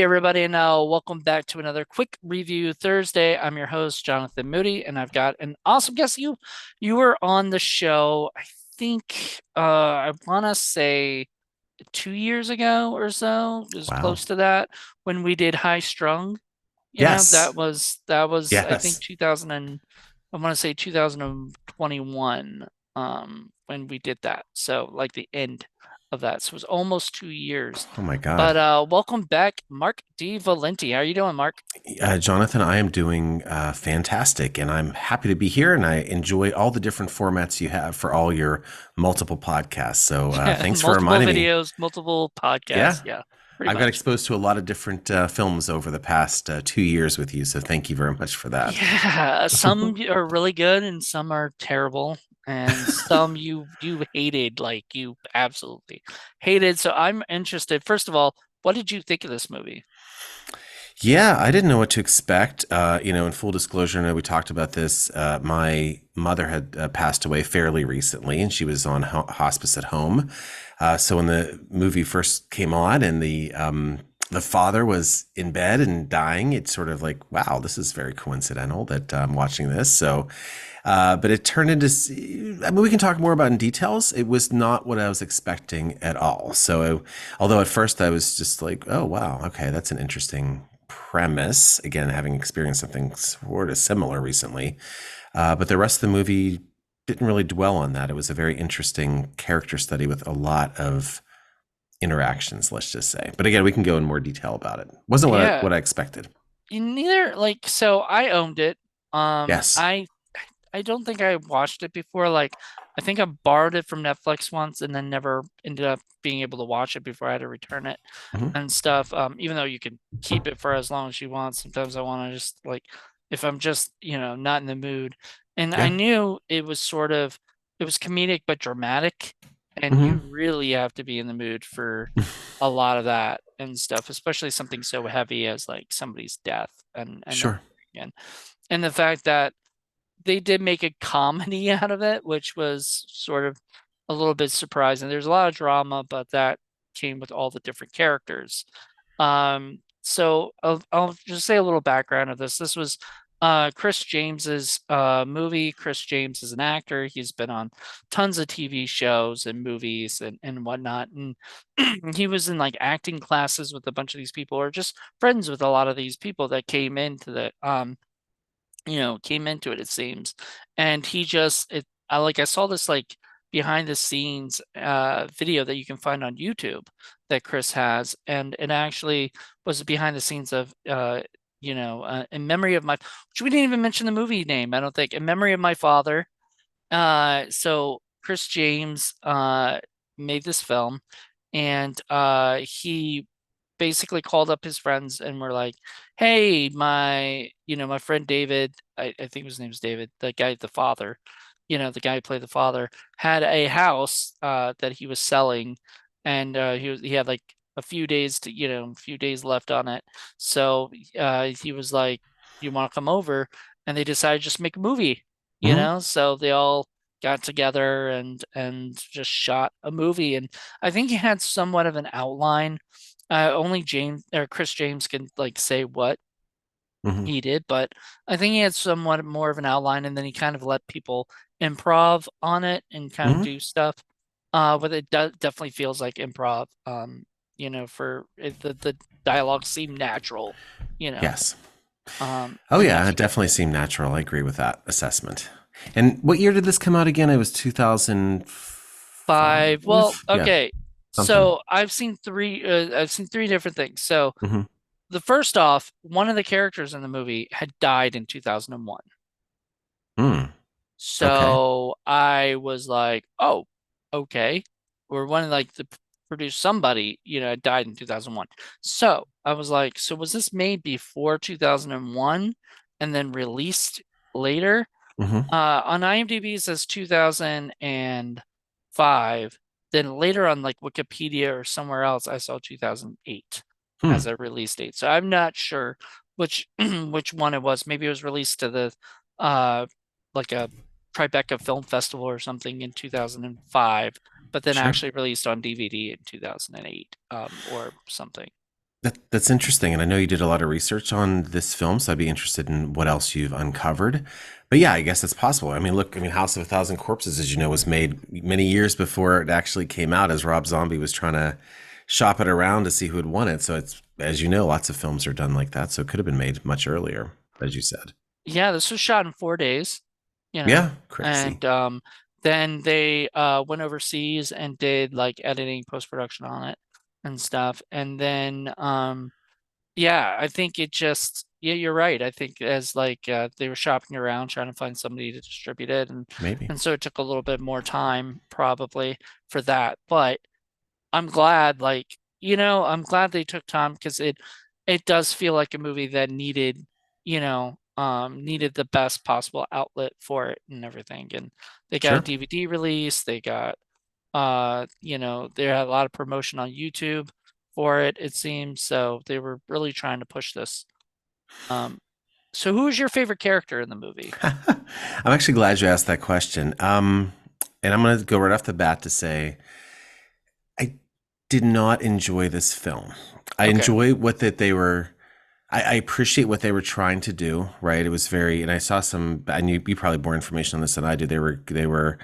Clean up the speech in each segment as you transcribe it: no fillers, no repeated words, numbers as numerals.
everybody, and welcome back to another quick review Thursday. I'm your host, Jonathan Moody, and I've got an awesome guest. You were on the show, I think, I want to say 2 years ago or so, it was Wow. close to that, when we did High Strung. Yes. That was I think Yes. 2000 and I want to say 2021 when we did that. So like the end of that. So it was almost 2 years. Oh my God. But welcome back, Mark D Valenti. How are you doing, Mark? Jonathan, I am doing fantastic and I'm happy to be here and I enjoy all the different formats you have for all your multiple podcasts. So thanks for Multiple reminding me. videos, multiple podcasts. Yeah. Yeah, pretty I've got much. exposed to a lot of different films over the past 2 years with you. So thank you very much for that. Yeah, some are really good and some are terrible, and some you hated, like you absolutely hated. So I'm interested. First of all, what did you think of this movie? Yeah, I didn't know what to expect. In full disclosure, I know we talked about this. My mother had passed away fairly recently, and she was on hospice at home. So when the movie first came on, and the father was in bed and dying, it's sort of like, wow, this is very coincidental that I'm watching this. So, but it turned into. I mean, we can talk more about in details. It was not what I was expecting at all. So, although at first I was just like, oh wow, okay, that's an interesting premise. Again, having experienced something sort of similar recently. But the rest of the movie didn't really dwell on that. It was a very interesting character study with a lot of interactions, let's just say. But again, we can go in more detail about it. Wasn't Yeah, what I expected. neither like so I owned it. Um, Yes. I I don't think I watched it before. Like, I think I borrowed it from Netflix once and then never ended up being able to watch it before I had to return it Hmm. and stuff. Even though you can keep it for as long as you want, sometimes I want to just like, if I'm just, not in the mood. And I Yeah. knew it was comedic but dramatic, and Hmm. you really have to be in the mood for a lot of that and stuff, especially something so heavy as like somebody's death and Sure. everything. And the fact that they did make a comedy out of it, which was sort of a little bit surprising. There's a lot of drama, but that came with all the different characters. So I'll just say a little background of this. This was Chris James's movie. Chris James is an actor. He's been on tons of TV shows and movies and whatnot. And he was in like acting classes with a bunch of these people, or just friends with a lot of these people that came into the came into it, it seems. And he just it I saw this like behind the scenes video that you can find on YouTube that Chris has, and it actually was behind the scenes of in memory of my, which we didn't even mention the movie name, I don't think, in memory of my father. So Chris James made this film, and he basically called up his friends and were like, "Hey, my friend David, I think his name's David, the guy, the father, the guy who played the father, had a house that he was selling, and he had like a few days left on it. So he was like, "You want to come over?" And they decided to just make a movie, Hmm. So they all got together and just shot a movie. And I think he had somewhat of an outline. Only James or Chris James can like say what Hmm. he did, but I think he had somewhat more of an outline, and then he kind of let people improv on it and kind of Hmm. do stuff. But it definitely feels like improv. For it, the dialogue seemed natural, you know. Yes. Oh And yeah, that's it a good definitely thing. seemed natural. I agree with that assessment. And what year did this come out again? It was 2005. Five. Well, Yeah, okay. something. So I've seen three different things. So Hmm. the first off, one of the characters in the movie had died in 2001. Mm. Okay. So I was like, oh, okay. Or one of like the produce somebody, died in 2001. So I was like, so was this made before 2001 and then released later? Hmm. On IMDb it says 2005. Then later on like Wikipedia or somewhere else I saw 2008 Hmm. as a release date. So I'm not sure which which one it was. Maybe it was released to the like a Tribeca Film Festival or something in 2005, but then Sure. actually released on DVD in 2008 or something. That's interesting, and I know you did a lot of research on this film, so I'd be interested in what else you've uncovered. But yeah, I guess it's possible. I mean, look, I mean, House of a Thousand Corpses, as you know, was made many years before it actually came out, as Rob Zombie was trying to shop it around to see who had won it. So it's, as you know, lots of films are done like that. So it could have been made much earlier, as you said. Yeah, this was shot in 4 days, you know, Yeah, crazy. and then they went overseas and did like editing, post-production on it and stuff. And then yeah, I think it just yeah, you're right. I think as like they were shopping around trying to find somebody to distribute it Maybe. and so it took a little bit more time probably for that. But I'm glad, like, I'm glad they took time because it does feel like a movie that needed, needed the best possible outlet for it and everything. And they got a Sure. DVD release, they got they had a lot of promotion on YouTube for it, it seems. So they were really trying to push this. Um, so who is your favorite character in the movie? I'm actually glad you asked that question. And I'm going to go right off the bat to say I did not enjoy this film. I Okay. enjoy what that they were. I appreciate what they were trying to do. Right, it was very, and I saw some. And you probably more information on this than I do. They were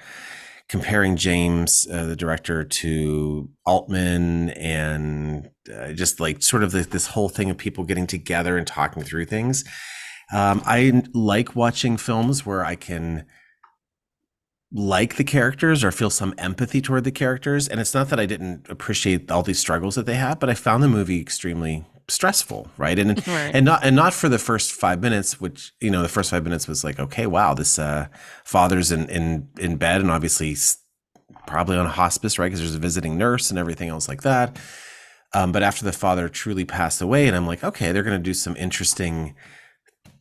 comparing James, the director, to Altman, and just like sort of this whole thing of people getting together and talking through things. I like watching films where I can like the characters or feel some empathy toward the characters. And it's not that I didn't appreciate all these struggles that they have, but I found the movie extremely stressful, right? And Right. and not for the first 5 minutes, which the first 5 minutes was like, okay, wow, this father's in bed and obviously probably on hospice, right? Because there's a visiting nurse and everything else like that. But after the father truly passed away, and I'm like, okay, they're going to do some interesting,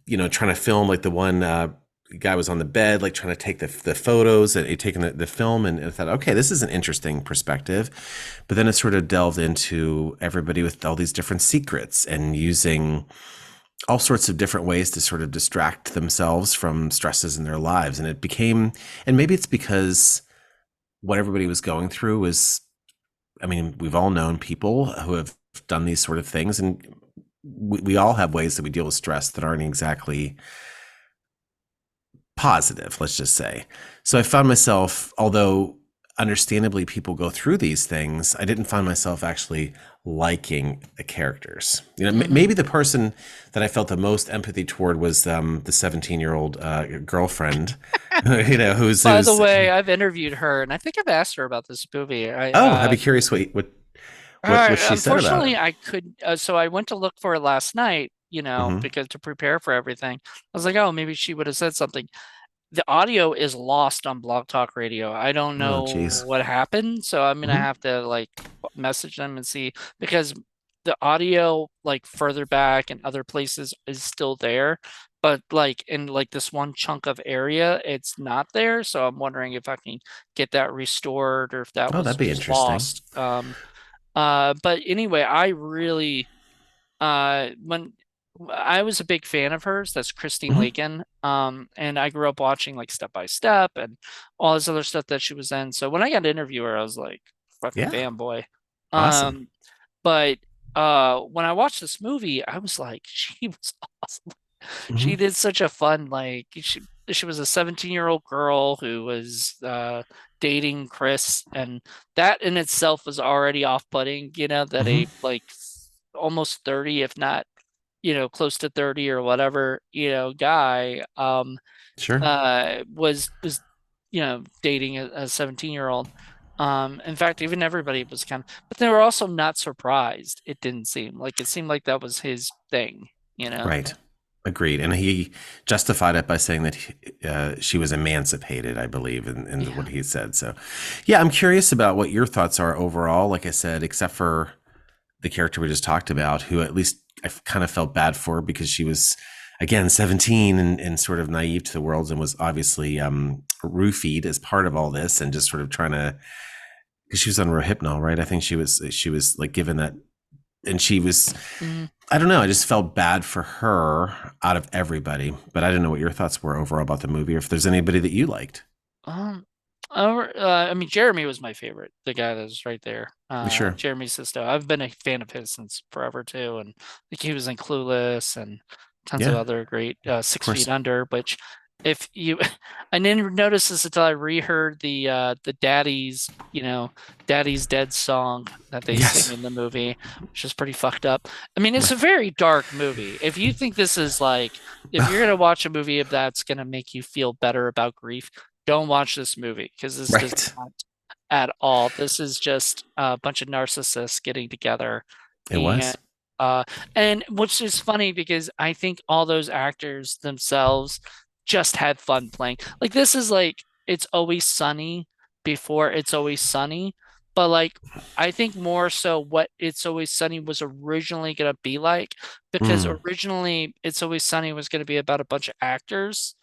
trying to film like the one guy was on the bed, like trying to take the photos and taking the film, and I thought, okay, this is an interesting perspective. But then it sort of delved into everybody with all these different secrets and using all sorts of different ways to sort of distract themselves from stresses in their lives. And it became, and maybe it's because what everybody was going through was, I mean, we've all known people who have done these sort of things, and we all have ways that we deal with stress that aren't exactly positive, let's just say. So I found myself, although understandably people go through these things, I didn't find myself actually liking the characters. Hmm. Maybe the person that I felt the most empathy toward was the 17-year-old girlfriend, By the who's. way, I've interviewed her and I think I've asked her about this movie. Oh, I'd be curious what she said about it. Unfortunately, I could. So I went to look for it last night, Hmm. because to prepare for everything. I was like, oh, maybe she would have said something. The audio is lost on Blog Talk Radio. I don't Oh, know geez. what happened, so I'm gonna Hmm. have to like message them and see because the audio like further back and other places is still there, but like in like this one chunk of area, it's not there. So I'm wondering if I can get that restored or if that Oh, was that'd be just interesting. lost. But anyway, I really when I was a big fan of hers, that's Christine Hmm. Lakin. And I grew up watching like Step by Step and all this other stuff that she was in. So when I got to interview her, I was like fucking Yeah, fanboy. awesome. Um, but when I watched this movie, I was like, she was awesome. Hmm. She did such a fun like she was a 17-year-old girl who was dating Chris, and that in itself was already off-putting, that Hmm. a like almost 30, if not, close to 30 or whatever, guy Sure. was dating a 17-year-old. In fact, even everybody was but they were also not surprised. It didn't seem like it seemed like that was his thing. Right. Agreed. And he justified it by saying that she was emancipated, I believe, in Yeah. what he said. So, yeah, I'm curious about what your thoughts are overall. Like I said, except for the character we just talked about, who at least I kind of felt bad for because she was, again, 17 and sort of naive to the world and was obviously roofied as part of all this and just sort of trying to, because she was on Rohypnol, right? I think she was like given that, and she was, Mhm. I don't know. I just felt bad for her out of everybody, but I don't know what your thoughts were overall about the movie, or if there's anybody that you liked. Um, I mean, Jeremy was my favorite. The guy that was right there. Sure. Jeremy Sisto. I've been a fan of his since forever too, and I think he was in Clueless and tons of Yeah, other great of 6 Feet course. Under. Which, if you, I didn't notice this until I reheard the Daddy's Dead song that they sing Yes. in the movie, which is pretty fucked up. I mean, it's a very dark movie. If you think this is like, if you're gonna watch a movie that's gonna make you feel better about grief, don't watch this movie because this does Right. not at all. This is just a bunch of narcissists getting together, It and was. uh, and which is funny because I think all those actors themselves just had fun playing. Like this is like It's Always Sunny before It's Always Sunny, but like I think more so what It's Always Sunny was originally gonna be like, because Mm, originally It's Always Sunny was gonna be about a bunch of actors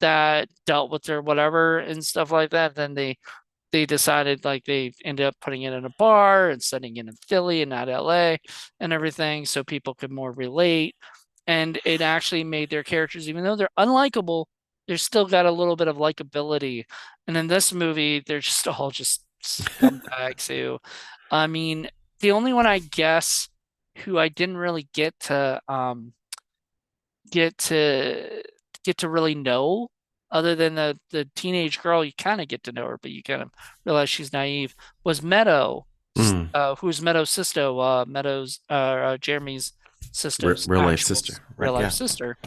that dealt with their whatever and stuff like that. Then they decided like they ended up putting it in a bar and setting it in Philly and not LA and everything so people could more relate. And it actually made their characters, even though they're unlikable, they're still got a little bit of likability. And in this movie, they're just all just scumbags who, I mean, the only one I guess who I didn't really get to get to really know, other than the teenage girl. You kind of get to know her, but you kind of realize she's naive, was Meadow, mm. who's Meadow Sisto, Jeremy's sister's Real life actual sister. real Right. life Yeah. sister.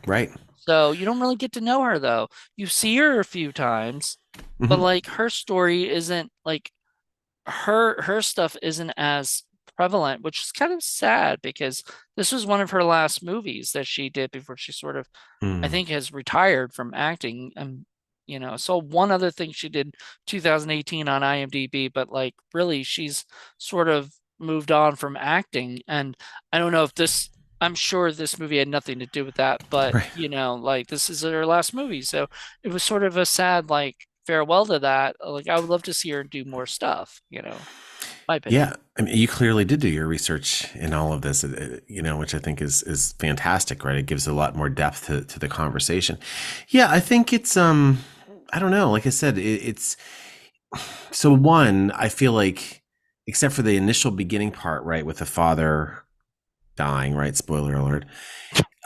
Right. So you don't really get to know her though. You see her a few times, but Hmm. like her story isn't like her stuff isn't as prevalent, which is kind of sad because this was one of her last movies that she did before she sort of, I Mm. think, has retired from acting. And so one other thing she did 2018 on IMDb, but like really she's sort of moved on from acting. And I don't know if this, I'm sure this movie had nothing to do with that, but Right. like this is her last movie. So it was sort of a sad like farewell to that. Like I would love to see her do more stuff, my opinion. Yeah, I mean, you clearly did do your research in all of this, which I think is fantastic, right? It gives a lot more depth to the conversation. Yeah, I think it's I don't know. Like I said, it's so one. I feel like, except for the initial beginning part, right, with the father dying, right? Spoiler alert.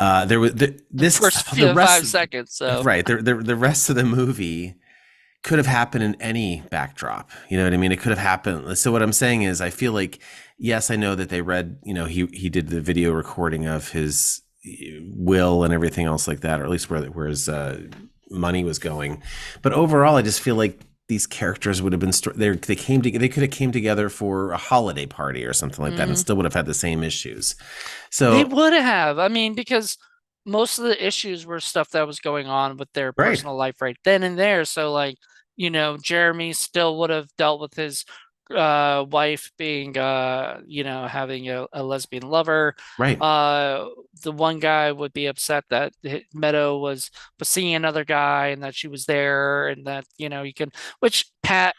There was First the few, rest, 5 seconds. So right? The rest of the movie could have happened in any backdrop. You know what I mean? It could have happened. So what I'm saying is, I feel like, yes, I know that they read, he did the video recording of his will and everything else like that, or at least where his money was going. But overall, I just feel like these characters would have been they could have came together for a holiday party or something like that and mhm. still would have had the same issues. They So, would have. I mean, because most of the issues were stuff that was going on with their right, personal life right then and there. So, like, Jeremy still would have dealt with his wife being, having a lesbian lover. right. Uh, the one guy would be upset that Meadow was seeing another guy and that she was there and that, you can, which Pat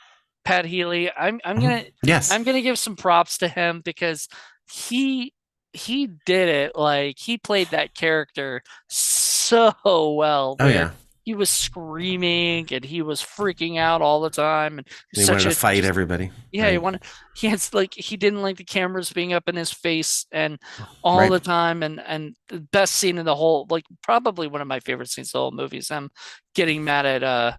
Healy, Mhm. Yes. I'm gonna give some props to him because he he did it. Like he played that character so well, Oh where yeah. he was screaming and he was freaking out all the time, and They wanted such to a fight just, everybody. yeah, Right. he has like he didn't like the cameras being up in his face and all Right. the time. And the best scene in the whole, like probably one of my favorite scenes of the whole movie is him getting mad at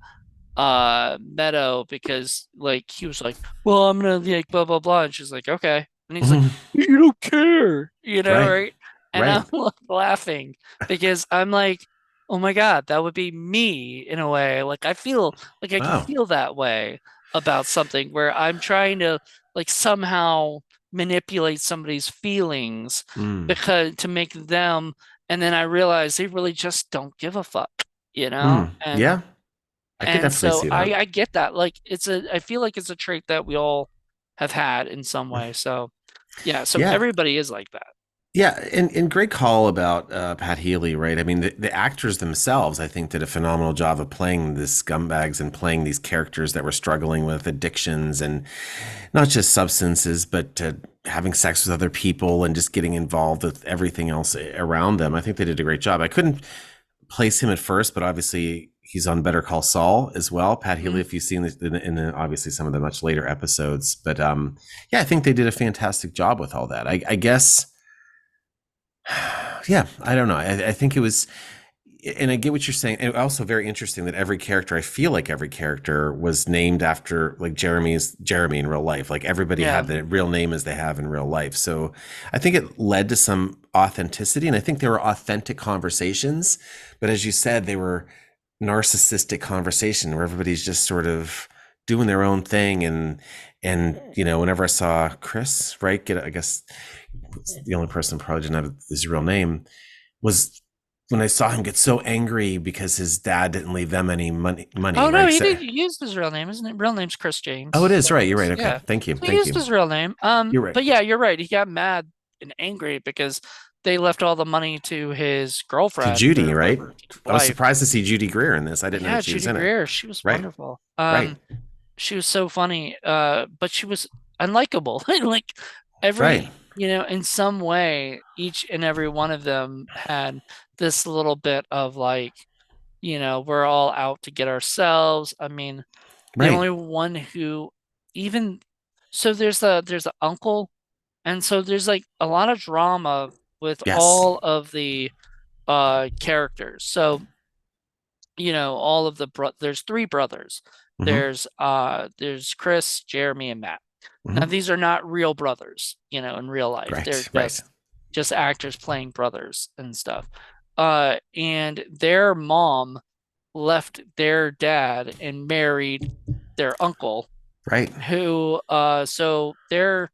Meadow because like he was like, well, I'm gonna like blah blah blah, and she's like, okay, and he's like, Mhm. you don't care, Right. right? And I'm Right. laughing because I'm like, oh my God, that would be me in a way. Like I feel like I can Oh. feel that way about something where I'm trying to like somehow manipulate somebody's feelings Mm. because to make them, and then I realize they really just don't give a fuck, Mm. and Yeah. I could definitely so see that. I get that. Like I feel like it's a trait that we all have had in some way. So yeah, so Yeah. everybody is like that. Yeah. And great call about Pat Healy, right? I mean, the actors themselves, I think, did a phenomenal job of playing these scumbags and playing these characters that were struggling with addictions and not just substances, but having sex with other people and just getting involved with everything else around them. I think they did a great job. I couldn't place him at first, but obviously he's on Better Call Saul as well. Pat Healy, Mhm. if you've seen this in obviously some of the much later episodes, but yeah, I think they did a fantastic job with all that. I guess, yeah, I don't know. I think it was, and I get what you're saying. And also very interesting that every character, I feel like every character was named after like Jeremy in real life. Like everybody Yeah. had the real name as they have in real life. So I think it led to some authenticity. And I think there were authentic conversations. But as you said, they were narcissistic conversation where everybody's just sort of doing their own thing. And, whenever I saw Chris, right, I guess the only person probably didn't have his real name, was when I saw him get so angry because his dad didn't leave them any money, Oh no, right? he So, did use his real name. His real name's Chris oh, it James. is So right. You're right. Okay, yeah, thank you, so he thank used you. his real name. You're right. But yeah, you're right. He got mad and angry because they left all the money to his To girlfriend Judy, or right? whatever, I was wife. surprised to see Judy Greer in this. I didn't know Yeah, that she was Judy in it. Greer. She was Right, wonderful. right, She was so funny. But she was unlikable. Like right, in some way, each and every one of them had this little bit of like, we're all out to get ourselves. I mean, the right. only one who even so there's the uncle, and so there's like a lot of drama with Yes. all of the characters. So, all of there's three brothers. Mm-hmm. There's Chris, Jeremy, and Matt. Now Mm-hmm. these are not real brothers, in real life. They're Right, right. just actors playing brothers and stuff. And their mom left their dad and married their uncle, Right, who so their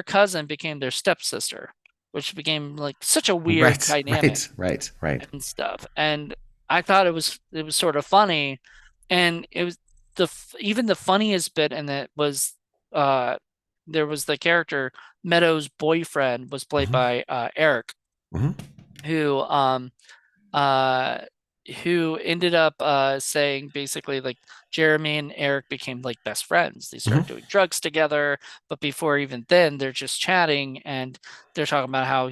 cousin became their stepsister, which became like such a weird right, dynamic right, right, right. and stuff. And I thought it was sort of funny, and it was even the funniest bit in it was uh there was the character Meadows' boyfriend was played Mm-hmm. by Eric, Mm-hmm. who uh who ended up saying basically like Jeremy and Eric became like best friends. They started Mm-hmm. doing drugs together, but before even then they're just chatting and they're talking about how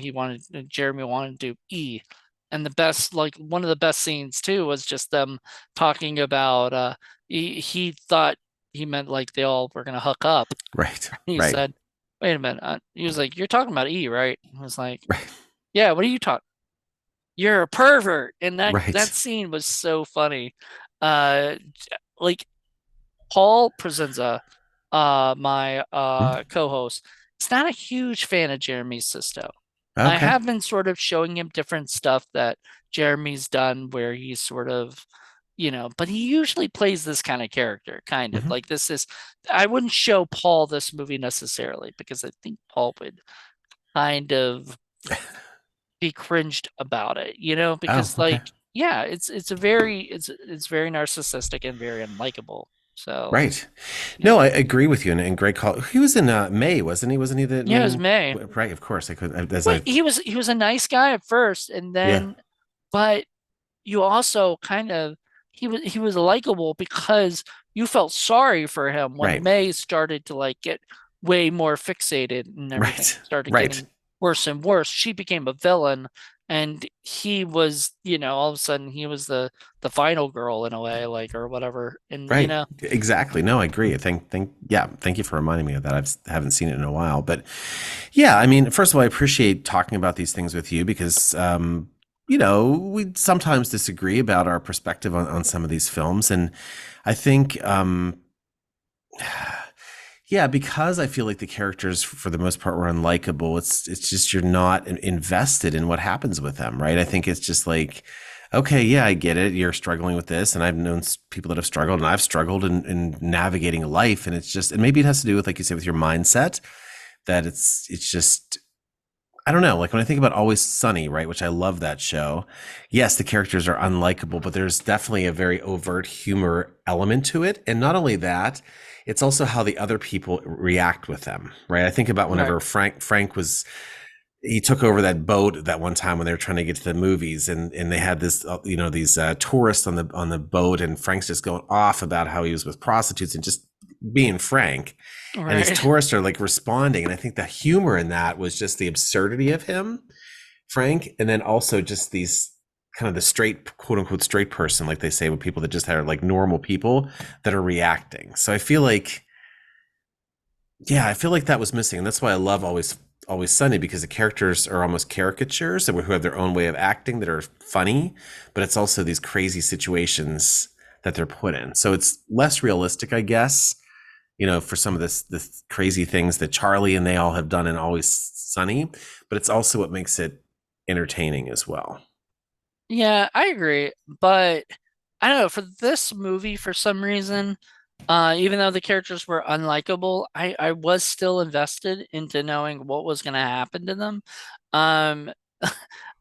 Jeremy wanted to do E. And the best like one of the best scenes too was just them talking about he thought he meant like they all were gonna hook up. Right, He right, said, "Wait a minute." He was like, "You're talking about E, right?" I was like, right, "Yeah, what are you talking?" You're a pervert. And that right. scene was so funny. Like Paul Presenza, my Mhm. co-host, is not a huge fan of Jeremy Sisto. I Okay. have been sort of showing him different stuff that Jeremy's done where he's sort of, but he usually plays this kind of character, kind of Mm-hmm. like I wouldn't show Paul this movie necessarily because I think Paul would kind of be cringed about it, Oh, because okay. like, yeah, it's very narcissistic and very unlikable. So, Right. yeah. No, I agree with you. And Greg call. He was in May, wasn't he? Wasn't he the Yeah, it was main? May. Right. Of course, I could. As Well, I. he was a nice guy at first, and Yeah. then but you also kind of he was likable because you felt sorry for him when Right. May started to like get way more fixated and everything Right. started Right. getting worse and worse. She became a villain, and he was, all of a sudden he was the final girl in a way, like or whatever. And Right. Exactly. No, I agree. Yeah. Thank you for reminding me of that. Haven't seen it in a while, but yeah. I mean, first of all, I appreciate talking about these things with you because, we sometimes disagree about our perspective on some of these films, and I think, yeah, because I feel like the characters for the most part were unlikable. It's just you're not invested in what happens with them, right? I think it's just like, okay, yeah, I get it. You're struggling with this, and I've known people that have struggled, and I've struggled in navigating life, and it's just, and maybe it has to do with, like you said, with your mindset. That it's just, I don't know. Like when I think about Always Sunny, right, which I love that show. Yes, the characters are unlikable, but there's definitely a very overt humor element to it. And not only that, it's also how the other people react with them, right? I think about Right. whenever Frank was, he took over that boat that one time when they were trying to get to the movies, and they had this, these tourists on the boat, and Frank's just going off about how he was with prostitutes and just being Frank, and these Right. tourists are like responding, and I think the humor in that was just the absurdity of him, Frank, and then also just these. kind of the straight, quote unquote, straight person, like they say, with people that just are like normal people that are reacting. So I feel like, yeah, I feel like that was missing. And that's why I love Always Sunny, because the characters are almost caricatures who have their own way of acting that are funny, but it's also these crazy situations that they're put in. So it's less realistic, I guess, for some of this crazy things that Charlie and they all have done in Always Sunny, but it's also what makes it entertaining as well. Yeah, I agree. But I don't know, for this movie, for some reason, even though the characters were unlikable, I was still invested into knowing what was going to happen to them. Um,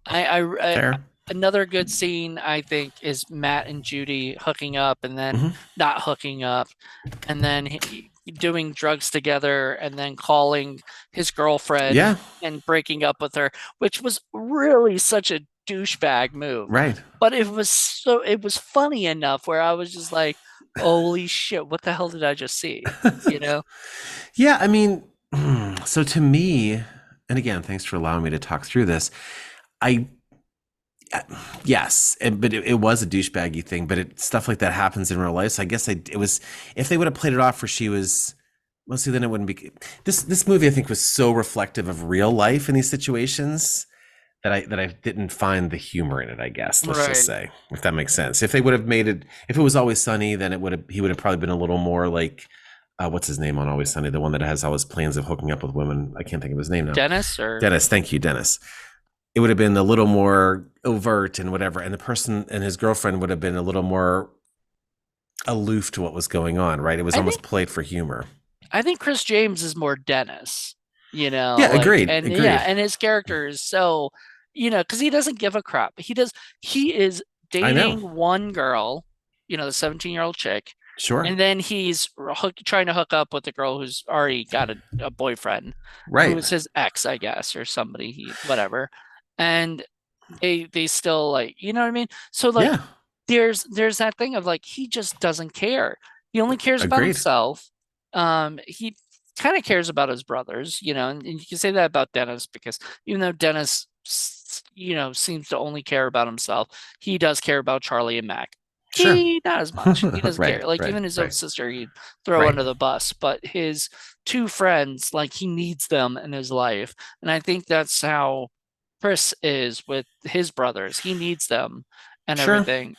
I Fair. another good scene I think is Matt and Judy hooking up and then Hmm. not hooking up, and then doing drugs together, and then calling his girlfriend Yeah. and breaking up with her, which was really such a douchebag move. Right. But it was funny enough where I was just like, holy shit, what the hell did I just see? You know? Yeah. I mean, so to me, and again, thanks for allowing me to talk through this. I Yes, but it was a douchebaggy thing. But stuff like that happens in real life. So I guess it was, if they would have played it off where she was, well, see, then it wouldn't be. This movie I think was so reflective of real life in these situations that I didn't find the humor in it. I guess let's just Right. say, if that makes sense. If they would have made it, if it was Always Sunny, then he would have probably been a little more like, what's his name on Always Sunny, the one that has all his plans of hooking up with women. I can't think of his name now. Dennis or Dennis, thank you, Dennis. It would have been a little more overt and whatever, and the person and his girlfriend would have been a little more aloof to what was going on, right? It was I think almost played for humor. I think Chris James is more Dennis, Yeah, like, agreed, and yeah, agreed. and his character is so, because he doesn't give a crap. He is I know. dating one girl, the 17-year-old chick, Sure. and then he's trying to hook up with the girl who's already got a boyfriend, who Right. is his ex, I guess, or somebody, whatever. And they still, like, you know what I mean? So like Yeah, there's that thing of like he just doesn't care. He only cares about agreed. himself. He kind of cares about his brothers, and you can say that about Dennis because even though Dennis, seems to only care about himself, he does care about Charlie and Mac. Sure. He not as much. He doesn't Right, care. Like right, even his own right, sister, he'd throw right. under the bus, but his two friends, like he needs them in his life, and I think that's how Chris is with his brothers. He needs them and Sure. everything.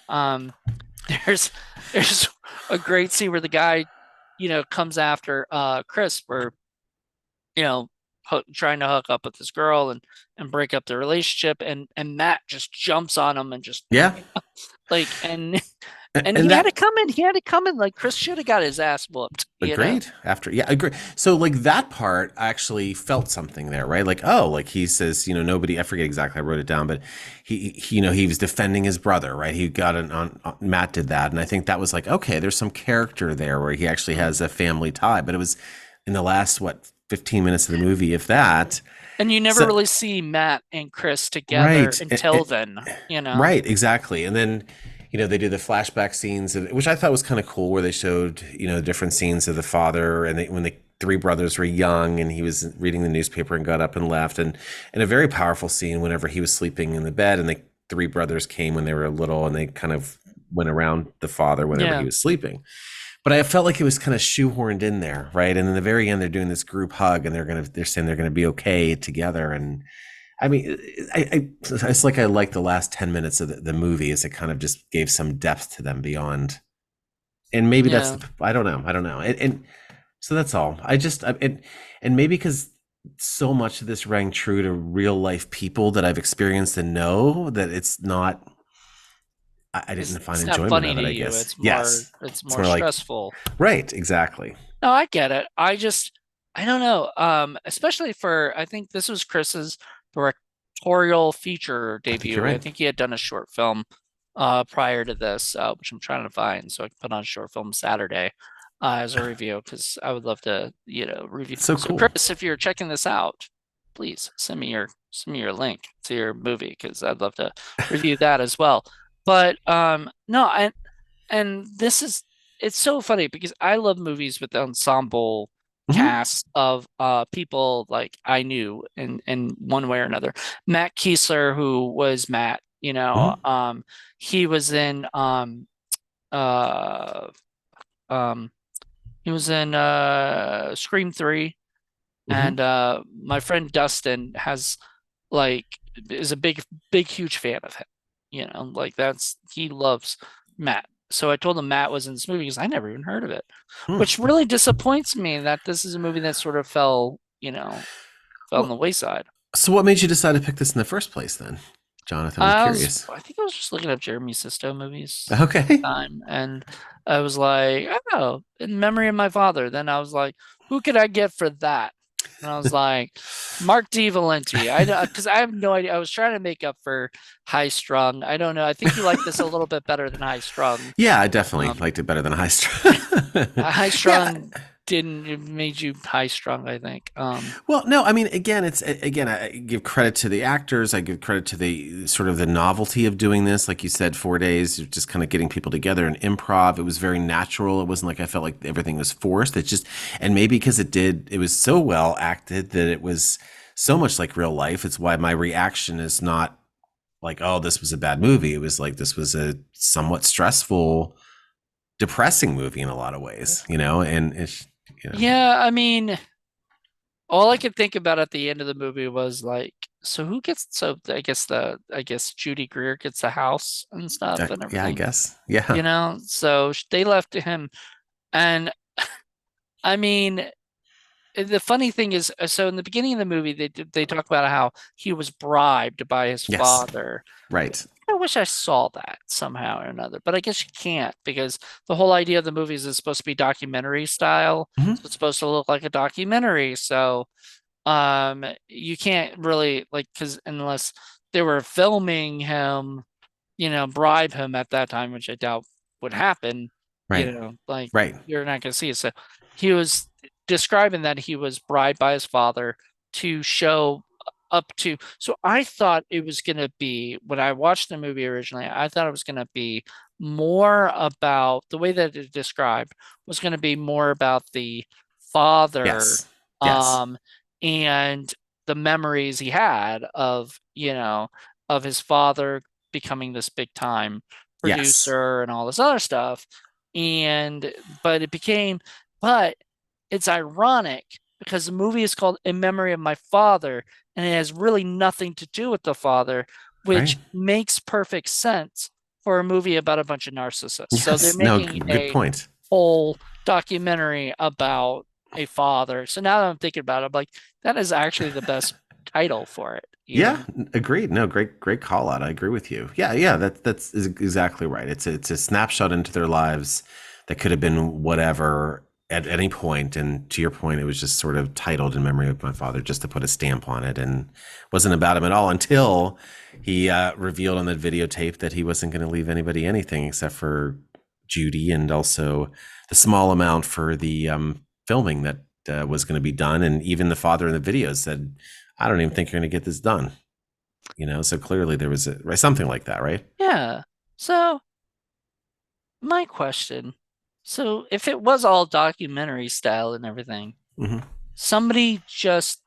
There's there's a great scene where the guy, comes after Chris for, you know, trying to hook up with this girl and break up the relationship, and Matt just jumps on him and just Yeah. like and And that he had to come in, like Chris should have got his ass whooped. agreed after, yeah, agree. So like that part I actually felt something there, right? Like, oh, like he says, nobody, I forget exactly, I wrote it down, but he was defending his brother, right? He got on Matt did that, and I think that was like, okay, there's some character there where he actually has a family tie, but it was in the last, what, 15 minutes of the movie, if that. And you never So really see Matt and Chris together right. until then. Right, exactly. And then, they do the flashback scenes, which I thought was kind of cool, where they showed, different scenes of the father and when the three brothers were young and he was reading the newspaper and got up and left. And a very powerful scene whenever he was sleeping in the bed and the three brothers came when they were little and they kind of went around the father whenever he Yeah, was sleeping. But I felt like it was kind of shoehorned in there, right? And in the very end, they're doing this group hug and they're saying they're gonna be okay together. And I mean, it's like I like the last 10 minutes of the movie as it kind of just gave some depth to them beyond. And maybe that's yeah. I don't know. I don't know. And so that's all. And maybe because so much of this rang true to real life people that I've experienced and know that it's not, I didn't find It's not enjoyment funny of to it, I you. guess. Yes. It's It's more more like, stressful. right, exactly. No, I get it. I don't know. Especially for, I think this was Chris's directorial feature I think you're debut. I right. think he had done a short film prior to this, which I'm trying to find so I can put on a short film Saturday as a review because I would love to, review. So So cool. Chris, if you're checking this out, please send me your link to your movie because I'd love to review that as well. But no, and this is it's so funny because I love movies with the ensemble Hmm. cast of people like I knew in one way or another. Matt Kiesler, who was Matt You know, Mhm. he was in uh um he was in Scream 3, Mhm. and my friend Dustin like is a big huge fan of him. You know, like that's he loves Matt. So I told him Matt was in this movie because I never even heard of it, which Hmm. really disappoints me that this is a movie that sort of fell on the Well, wayside. so what made you decide to pick this in the first place then, Jonathan? I'm curious. I think I was just looking up Jeremy Sisto movies at the Okay. time, and I was like, oh, in memory of my father. Then I was like, who could I get for that? And I was like, Mark D Valenti. Because I have no idea. I was trying to make up for High Strung. I don't know. I think you like this a little bit better than High Strung. Yeah, I definitely Um, liked it better than High Strung. High Yeah. Strung didn't it made you high strung, I think. Well, no, I mean, again, I give credit to the actors. I give credit to the sort of the novelty of doing this. Like you said, 4 days, just kind of getting people together and improv. It was very natural. It wasn't like I felt like everything was forced. It just, and maybe because it was so well acted that it was so much like real life. It's why my reaction is not like, oh, this was a bad movie. It was like, this was a somewhat stressful, depressing movie in a lot of ways, and it's, you know, Yeah, I mean, all I could think about at the end of the movie was like, so who gets so I guess Judy Greer gets the house and stuff and yeah, I everything, guess. Yeah. So they left him. And I mean, the funny thing is, so in the beginning of the movie, they talk about how he was bribed by his Yes. father. Right. I wish I saw that somehow or another, but I guess you can't because the whole idea of the movies is supposed to be documentary style. So Mhm. it's supposed to look like a documentary. So you can't really like because unless they were filming him, bribe him at that time, which I doubt would happen. Right. Like Right. you're not going to see it. So he was describing that he was bribed by his father to show up to. So I thought it was going to be when I watched the movie originally, I thought it was going to be more about the way that it described was going to be more about the father Yes. Yes. um and the memories he had of his father becoming this big time Yes. producer and all this other stuff. And but it became but it's ironic because the movie is called In Memory of My Father and it has really nothing to do with the father, Right. which makes perfect sense for a movie about a bunch of narcissists. So they're Yes. No, making good a point. whole documentary about a father. So now that I'm thinking about it, I'm like, that is actually the best title for it, Yeah, agreed. No, great call out. I agree with you. Yeah, yeah, that's exactly right. It's a snapshot into their lives that could have been whatever at any point. And to your point, it was just sort of titled in memory of my father, just to put a stamp on it, and wasn't about him at all until he revealed on the videotape that he wasn't going to leave anybody anything except for Judy, and also the small amount for the filming that was going to be done. And even the father in the video said, I don't even think you're going to get this done. So clearly there was something like that, right? Yeah. So my question, so if it was all documentary style and everything, Hmm. somebody just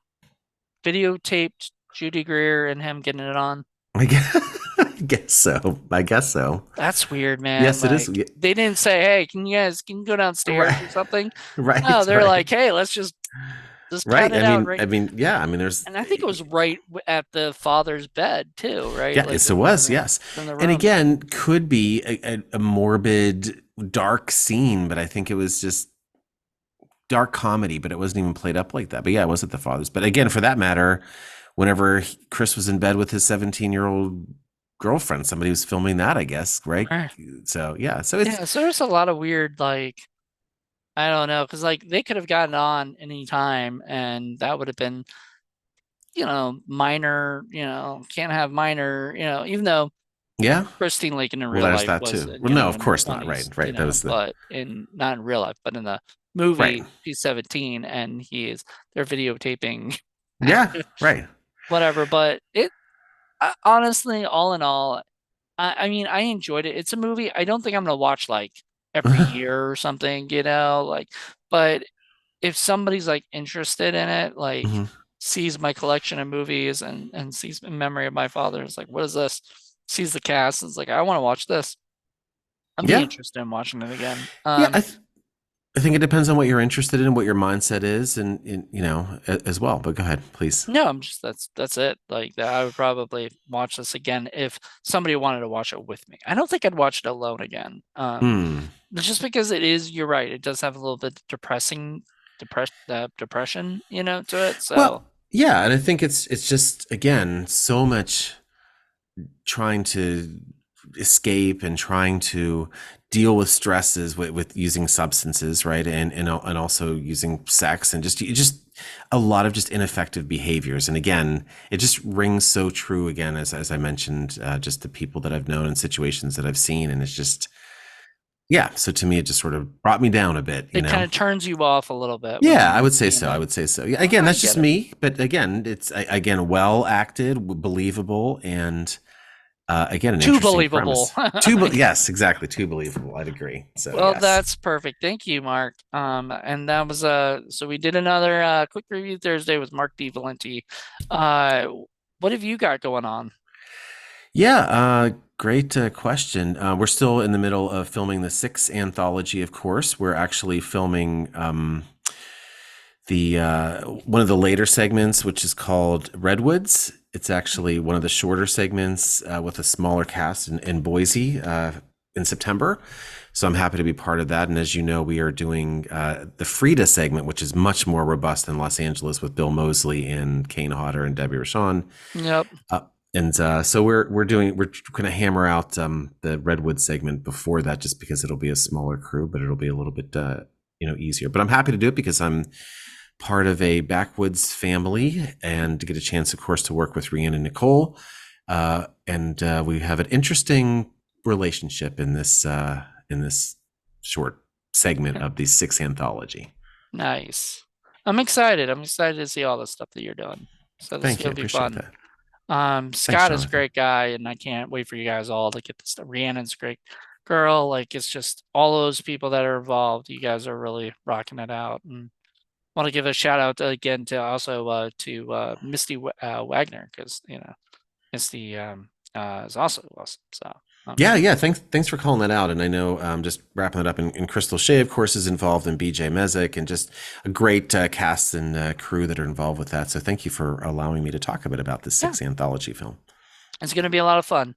videotaped Judy Greer and him getting it on. I guess, I guess so. I guess so. That's weird, man. Yes, it is. Like they didn't say, "Hey, can you go downstairs Right. or something?" No, Right. they're Right. like, "Hey, let's just cut Right. it I out mean, right." I mean, yeah. I mean, there's, And I think it was right at the father's bed too, right? yeah. Like Yes, it was. Yes, in the and room. again, could be a morbid, dark scene, but I think it was just dark comedy, but it wasn't even played up like that. But yeah, it was at the father's. But again, for that matter, whenever Chris was in bed with his 17-year-old girlfriend, somebody was filming that, I guess, right? Right. So yeah, so it's Yeah, so there's a lot of weird, like, I don't know, because like they could have gotten on any time and that would have been, minor, can't have minor, even though yeah. Christine Lakin in Well, real there's life that was, too. Well, no, of in her course not. Right, 20s, right. That was the but in not in real life, but in the right. movie, she's 17 and they're videotaping Yeah, right. whatever. But honestly, all in all, I mean, I enjoyed it. It's a movie I don't think I'm gonna watch like every year or something, but if somebody's like interested in it, like Mhm. sees my collection of movies and sees In Memory of My Father, it's like, what is this? sees the cast and is like, I want to watch this. I'd be Yeah. interested in watching it again. Yeah. I think it depends on what you're interested in, what your mindset is, and you know, as well. But go ahead, please. No, I'm just that's it. Like that, I would probably watch this again if somebody wanted to watch it with me. I don't think I'd watch it alone again. Hmm. Just because it is, you're right, it does have a little bit depression, to it. So Well, yeah, and I think it's just again so much trying to escape and trying to deal with stresses with using substances, right? And also using sex and just a lot of just ineffective behaviors. And again, it just rings so true again as I mentioned, just the people that I've known and situations that I've seen, and it's just yeah. So to me, it just sort of brought me down a bit, you it kind know. of turns you off a little bit when Yeah, I you're would say seeing so. I it. would say so. Yeah, Oh, again, I that's get just it. me, but again, it's again well acted, believable, and again, an Too interesting believable. premise. Yes, exactly, too believable. I'd agree. So Well, yes, that's perfect. Thank you, Mark. And that was so we did another quick review Thursday with Mark D Valenti. Uh, what have you got going on? yeah. Great question. We're still in the middle of filming the sixth anthology. Of course, we're actually filming the one of the later segments, which is called Redwoods. It's actually one of the shorter segments with a smaller cast in Boise in September. So I'm happy to be part of that. And as you know, we are doing the Frida segment, which is much more robust than Los Angeles with Bill Moseley and Kane Hodder and Debbie Rochon. Yep. Uh, and so we're going to hammer out the Redwood segment before that, just because it'll be a smaller crew, but it'll be a little bit easier. But I'm happy to do it because I'm part of a backwoods family and to get a chance, of course, to work with Rhiannon and Nicole. And we have an interesting relationship in this short segment of the sixth anthology. Nice. I'm excited. I'm excited to see all the stuff that you're doing. So this is Thank you. I gonna be appreciate fun. that. Thanks, Scott is a Jonathan. great guy, and I can't wait for you guys all to get this stuff. Rhiannon's a great girl. Like it's just all those people that are involved. You guys are really rocking it out. And want to give a shout out again to also to Misty Wagner because Misty is also awesome. So Yeah, yeah. Thanks for calling that out. And I know, just wrapping it up, and Crystal Shea, of course, is involved in BJ Mezek, and just a great cast and crew that are involved with that. So thank you for allowing me to talk a bit about this yeah, sixth anthology film. it's gonna be a lot of fun.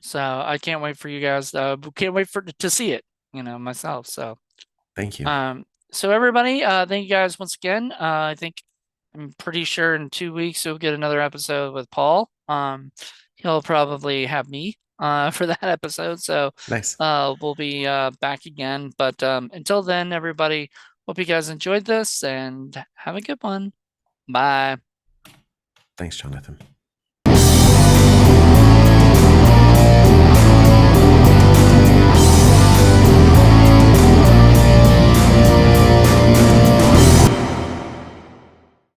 So I can't wait for you guys. Can't wait for to see it. Myself. So Thank you. um, so everybody, thank you guys once again. I think I'm pretty sure in 2 weeks you'll get another episode with Paul. He'll probably have me for that episode. So Nice. we'll be back again. But until then, everybody, hope you guys enjoyed this and have a good one. Bye. Thanks, Jonathan.